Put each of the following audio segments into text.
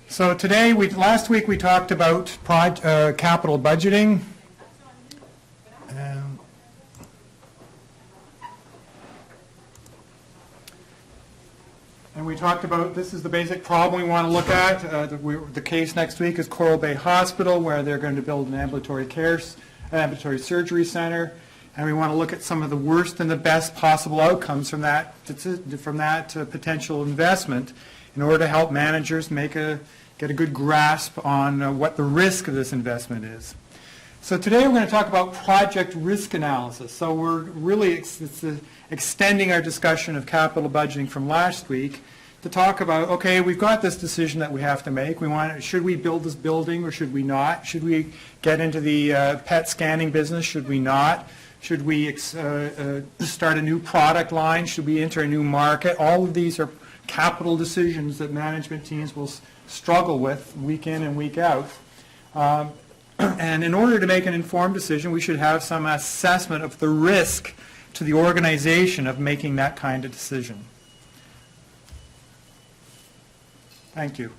So today, last week we talked about capital budgeting. And we talked about, this is the basic problem we want to look at. The case next week is Coral Bay Hospital, where they're going to build an ambulatory surgery center. And we want to look at some of the worst and the best possible outcomes from that potential investment in order to help managers get a good grasp on what the risk of this investment is. So today we're going to talk about project risk analysis. So we're really extending our discussion of capital budgeting from last week to talk about, okay, we've got this decision that we have to make. Should we build this building or should we not? Should we get into the PET scanning business? Should we not? Should we start a new product line? Should we enter a new market? All of these are capital decisions that management teams will struggle with week in and week out. And in order to make an informed decision, we should have some assessment of the risk to the organization of making that kind of decision. Thank you.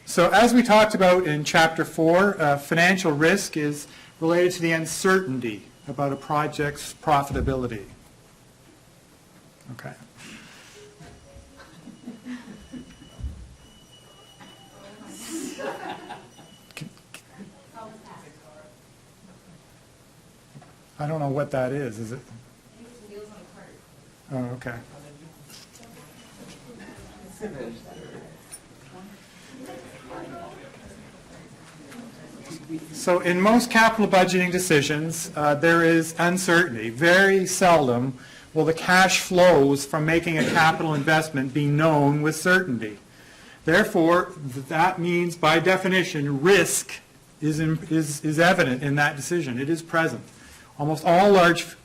So as we talked about in Chapter 4, financial risk is related to the uncertainty about a project's profitability. Okay. I don't know what that is. Is it? Oh, okay. So in most capital budgeting decisions, there is uncertainty. Very seldom will the cash flows from making a capital investment be known with certainty. Therefore, that means, by definition, risk is evident in that decision. It is present. Almost all large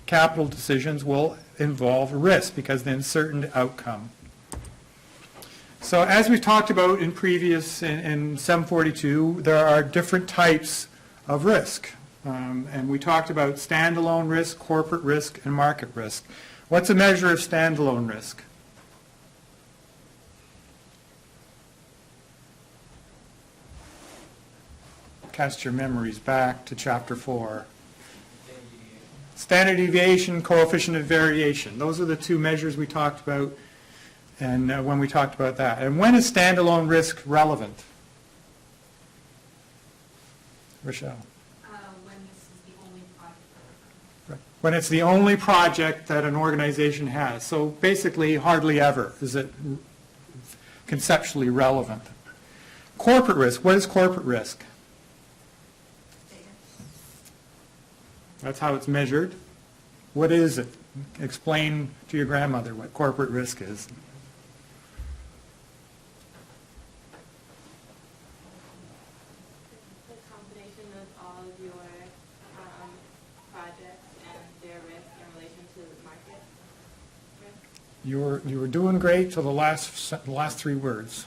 capital decisions will involve risk because of the uncertain outcome. So as we've talked about in 742, there are different types of risk. And we talked about standalone risk, corporate risk, and market risk. What's a measure of standalone risk? Cast your memories back to Chapter 4. Standard deviation, coefficient of variation. Those are the two measures we talked about and when we talked about that. And when is standalone risk relevant? Rochelle? When this is the only project. Right. When it's the only project that an organization has. So basically, hardly ever is it conceptually relevant. Corporate risk. What is corporate risk? That's how it's measured. What is it? Explain to your grandmother what corporate risk is. The combination of all of your projects and their risk in relation to the market risk. You were doing great till the last three words.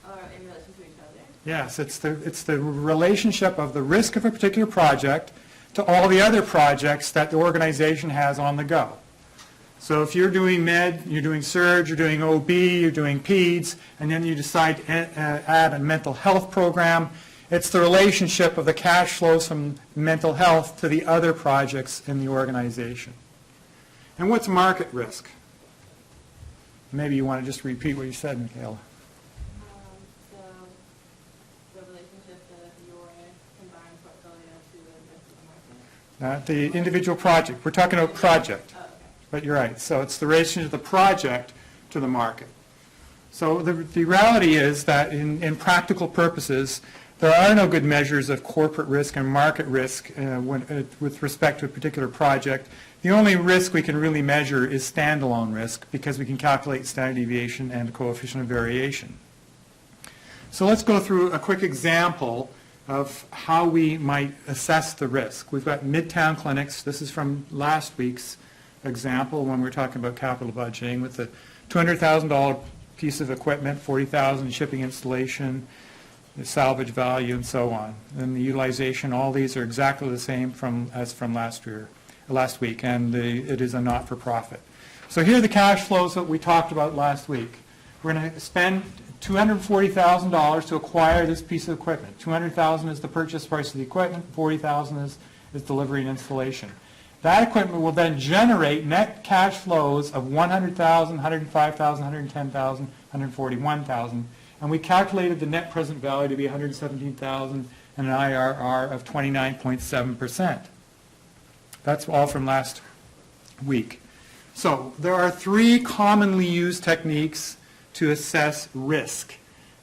Or in relation to each other. Yes, it's the relationship of the risk of a particular project to all the other projects that the organization has on the go. So if you're doing med, you're doing surg, you're doing OB, you're doing peds, and then you decide to add a mental health program, it's the relationship of the cash flows from mental health to the other projects in the organization. And what's market risk? Maybe you want to just repeat what you said, Michaela. The relationship of your combined portfolio to the rest of the market. Not the individual project. We're talking about project. Oh, okay. But you're right. So it's the relationship of the project to the market. So the reality is that in practical purposes, there are no good measures of corporate risk and market risk with respect to a particular project. The only risk we can really measure is standalone risk because we can calculate standard deviation and coefficient of variation. So let's go through a quick example of how we might assess the risk. We've got Midtown Clinics. This is from last week's example when we were talking about capital budgeting with the $200,000 piece of equipment, $40,000 shipping installation, the salvage value, and so on. And the utilization, all these are exactly the same as from last year. last week, and it is a not-for-profit. So here are the cash flows that we talked about last week. We're going to spend $240,000 to acquire this piece of equipment. $200,000 is the purchase price of the equipment, $40,000 is delivery and installation. That equipment will then generate net cash flows of $100,000, $105,000, $110,000, $141,000, and we calculated the net present value to be $117,000 and an IRR of 29.7%. That's all from last week. So there are three commonly used techniques to assess risk.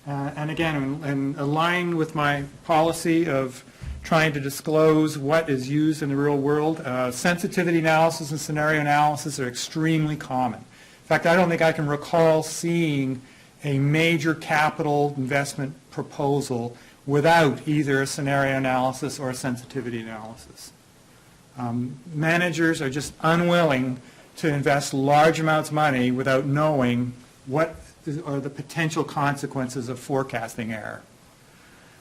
And again, in line with my policy of trying to disclose what is used in the real world, sensitivity analysis and scenario analysis are extremely common. In fact, I don't think I can recall seeing a major capital investment proposal without either a scenario analysis or a sensitivity analysis. Managers are just unwilling to invest large amounts of money without knowing what are the potential consequences of forecasting error.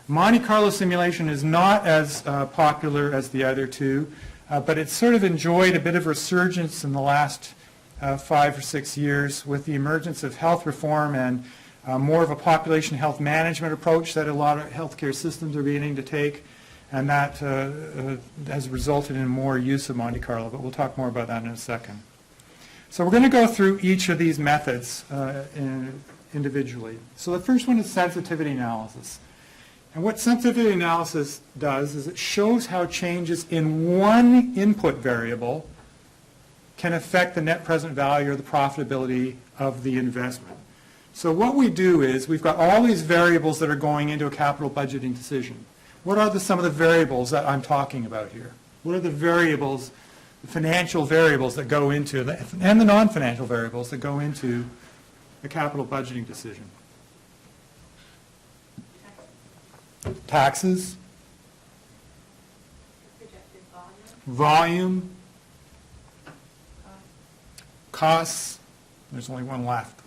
Monte Carlo simulation is not as popular as the other two, but it's sort of enjoyed a bit of resurgence in the last 5 or 6 years with the emergence of health reform and more of a population health management approach that a lot of healthcare systems are beginning to take, and that has resulted in more use of Monte Carlo, but we'll talk more about that in a second. So we're going to go through each of these methods individually. So the first one is sensitivity analysis. And what sensitivity analysis does is it shows how changes in one input variable can affect the net present value or the profitability of the investment. So what we do is we've got all these variables that are going into a capital budgeting decision. What are some of the variables that I'm talking about here? What are the variables, the financial variables that go into, and the non-financial variables that go into a capital budgeting decision? Taxes, Projected volume, costs, there's only one left.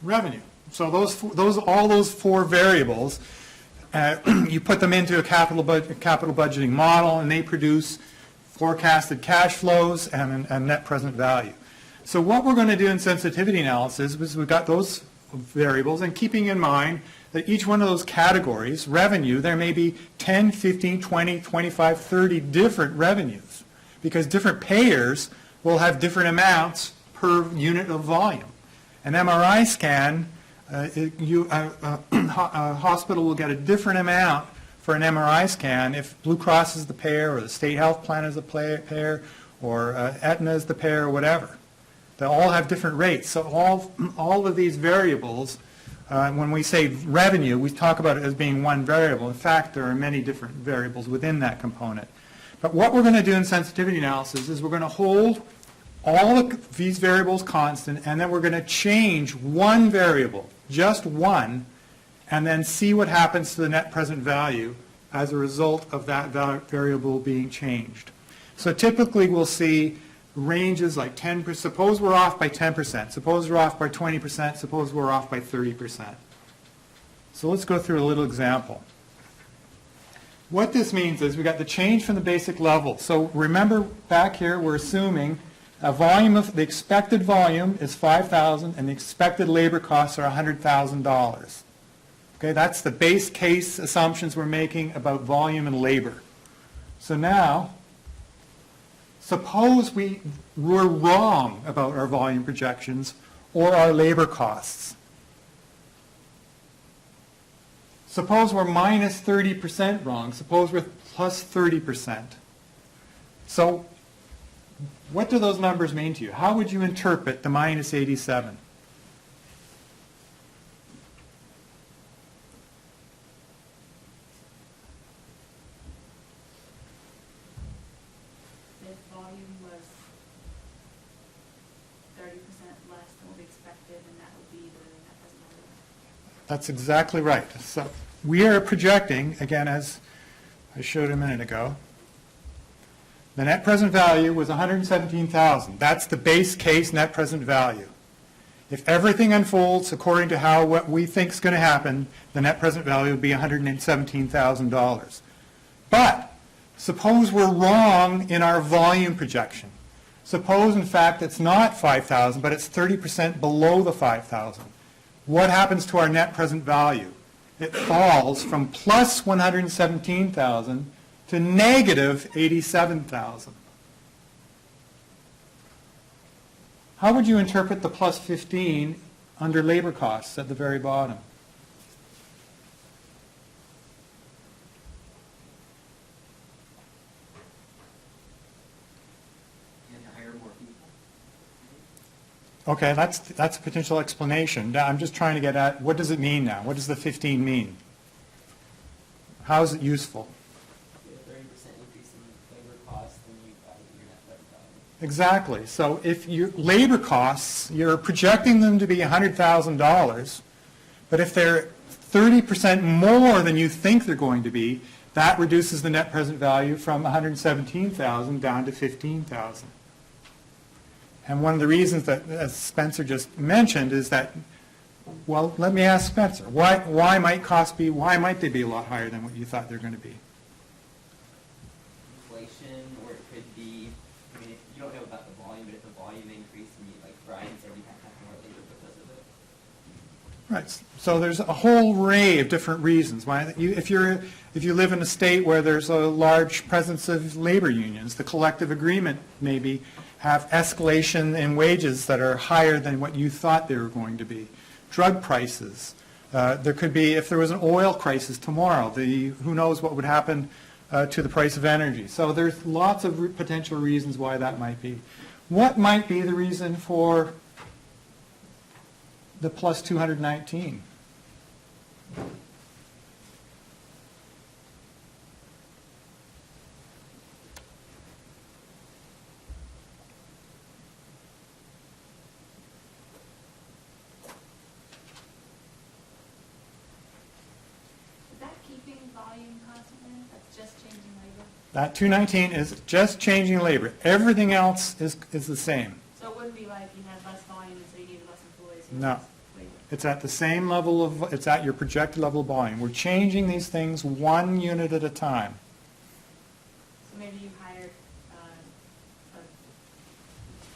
Revenue. So all those four variables, you put them into a capital budgeting model, and they produce forecasted cash flows and net present value. So what we're going to do in sensitivity analysis is we've got those variables, and keeping in mind that each one of those categories, revenue, there may be 10, 15, 20, 25, 30 different revenues, because different payers will have different amounts per unit of volume. An MRI scan, a hospital will get a different amount for an MRI scan if Blue Cross is the payer or the state health plan is the payer or Aetna is the payer or whatever. They all have different rates. So all of these variables, when we say revenue, we talk about it as being one variable. In fact, there are many different variables within that component. But what we're going to do in sensitivity analysis is we're going to hold all of these variables constant, and then we're going to change one variable, just one, and then see what happens to the net present value as a result of that variable being changed. So typically we'll see ranges like 10%, suppose we're off by 10%, suppose we're off by 20%, suppose we're off by 30%. So let's go through a little example. What this means is we've got the change from the basic level. So remember back here we're assuming a volume of the expected volume is 5,000 and the expected labor costs are $100,000. Okay, that's the base case assumptions we're making about volume and labor. So now, suppose we were wrong about our volume projections or our labor costs. Suppose we're minus 30% wrong. Suppose we're plus 30%. So what do those numbers mean to you? How would you interpret the minus 87? If volume was 30% less than what we expected, and that would be the net present value. That's exactly right. So we are projecting, again, as I showed a minute ago, the net present value was $117,000. That's the base case net present value. If everything unfolds according to what we think is going to happen, the net present value would be $117,000. But Suppose we're wrong in our volume projection. Suppose, in fact, it's not 5,000, but it's 30% below the 5,000. What happens to our net present value? It falls from plus 117,000 to negative 87,000. How would you interpret the plus 15 under labor costs at the very bottom? Okay, that's a potential explanation. Now, I'm just trying to get at, what does it mean now? What does the 15 mean? How is it useful? If you have a 30% increase in labor costs, then you've got your net present value. Exactly. So if your labor costs, you're projecting them to be $100,000, but if they're 30% more than you think they're going to be, that reduces the net present value from 117,000 down to 15,000. And one of the reasons that, as Spencer just mentioned, is that, well, let me ask Spencer, why might costs be, why might they be a lot higher than what you thought they're going to be? Inflation, or it could be, I mean, if you don't know about the volume, but if the volume increased, and you, like Brian said, we have to have more labor because of it. Right. So there's a whole array of different reasons why. If you live in a state where there's a large presence of labor unions, the collective agreement maybe have escalation in wages that are higher than what you thought they were going to be. Drug prices. There could be, if there was an oil crisis tomorrow, who knows what would happen to the price of energy. So there's lots of potential reasons why that might be. What might be the reason for the plus 219? That 219 is just changing labor. Everything else is the same. So it wouldn't be like you had less volume and so you needed less employees? No. It's at the same level of, it's at your projected level of volume. We're changing these things one unit at a time. So maybe you hired,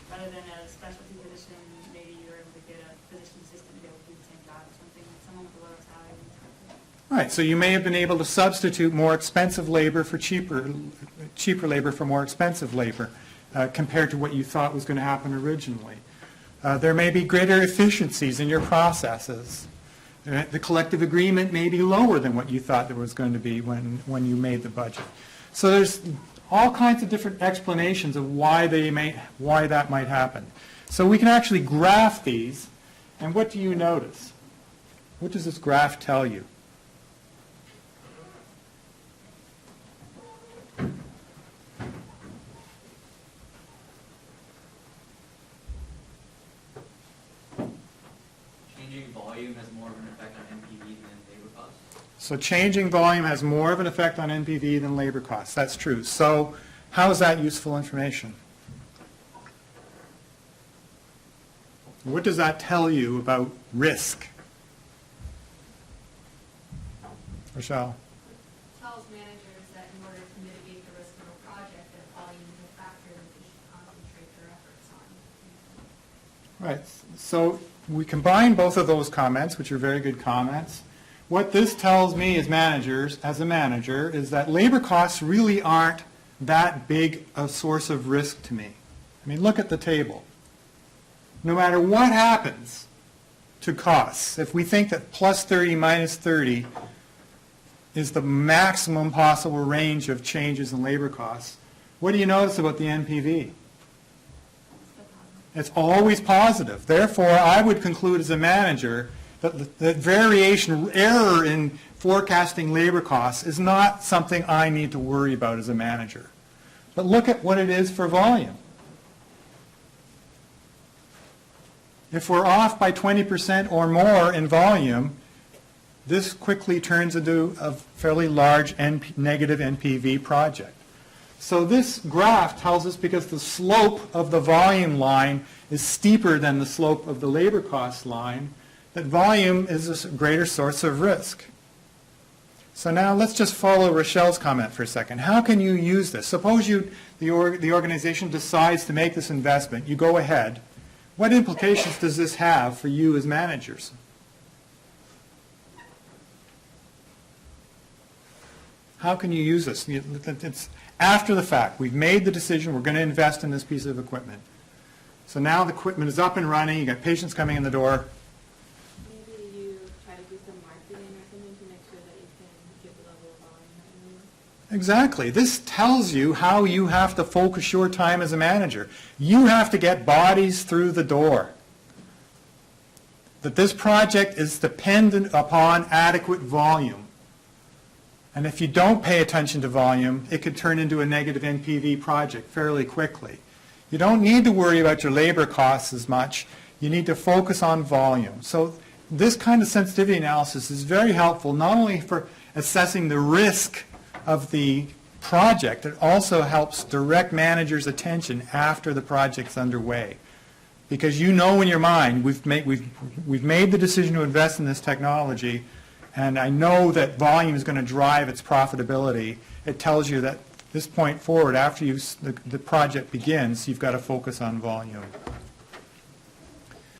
rather than a specialty position, maybe you were able to get a physician assistant to be able to do the same job or something, someone with a lower salary. Right, so you may have been able to substitute more expensive labor for cheaper labor for more expensive labor compared to what you thought was going to happen originally. There may be greater efficiencies in your processes. The collective agreement may be lower than what you thought there was going to be when you made the budget. So there's all kinds of different explanations of why that might happen. So we can actually graph these, and what do you notice? What does this graph tell you? Changing volume has more of an effect on NPV than labor costs. So changing volume has more of an effect on NPV than labor costs. That's true. So how is that useful information? What does that tell you about risk? Rochelle? Tells managers that in order to mitigate the risk of a project, that volume is a factor that they should concentrate their efforts on. Right. So we combine both of those comments, which are very good comments. What this tells me as a manager, is that labor costs really aren't that big a source of risk to me. I mean, look at the table. No matter what happens to costs, if we think that plus 30 minus 30 is the maximum possible range of changes in labor costs, what do you notice about the NPV? It's always positive. Therefore, I would conclude as a manager that the variation, error in forecasting labor costs is not something I need to worry about as a manager. But look at what it is for volume. If we're off by 20% or more in volume, this quickly turns into a fairly large negative NPV project. So this graph tells us, because the slope of the volume line is steeper than the slope of the labor cost line, that volume is a greater source of risk. So now let's just follow Rochelle's comment for a second. How can you use this? Suppose the organization decides to make this investment. You go ahead. What implications does this have for you as managers? How can you use this? It's after the fact. We've made the decision. We're going to invest in this piece of equipment. So now the equipment is up and running. You've got patients coming in the door. Maybe you try to do some marketing or something to make sure that you can get the level of volume that you need. Exactly. This tells you how you have to focus your time as a manager. You have to get bodies through the door. That this project is dependent upon adequate volume. And if you don't pay attention to volume, it could turn into a negative NPV project fairly quickly. You don't need to worry about your labor costs as much. You need to focus on volume. So this kind of sensitivity analysis is very helpful, not only for assessing the risk of the project, it also helps direct managers' attention after the project's underway. Because you know in your mind, we've made the decision to invest in this technology, and I know that volume is going to drive its profitability. It tells you that this point forward, after the project begins, you've got to focus on volume.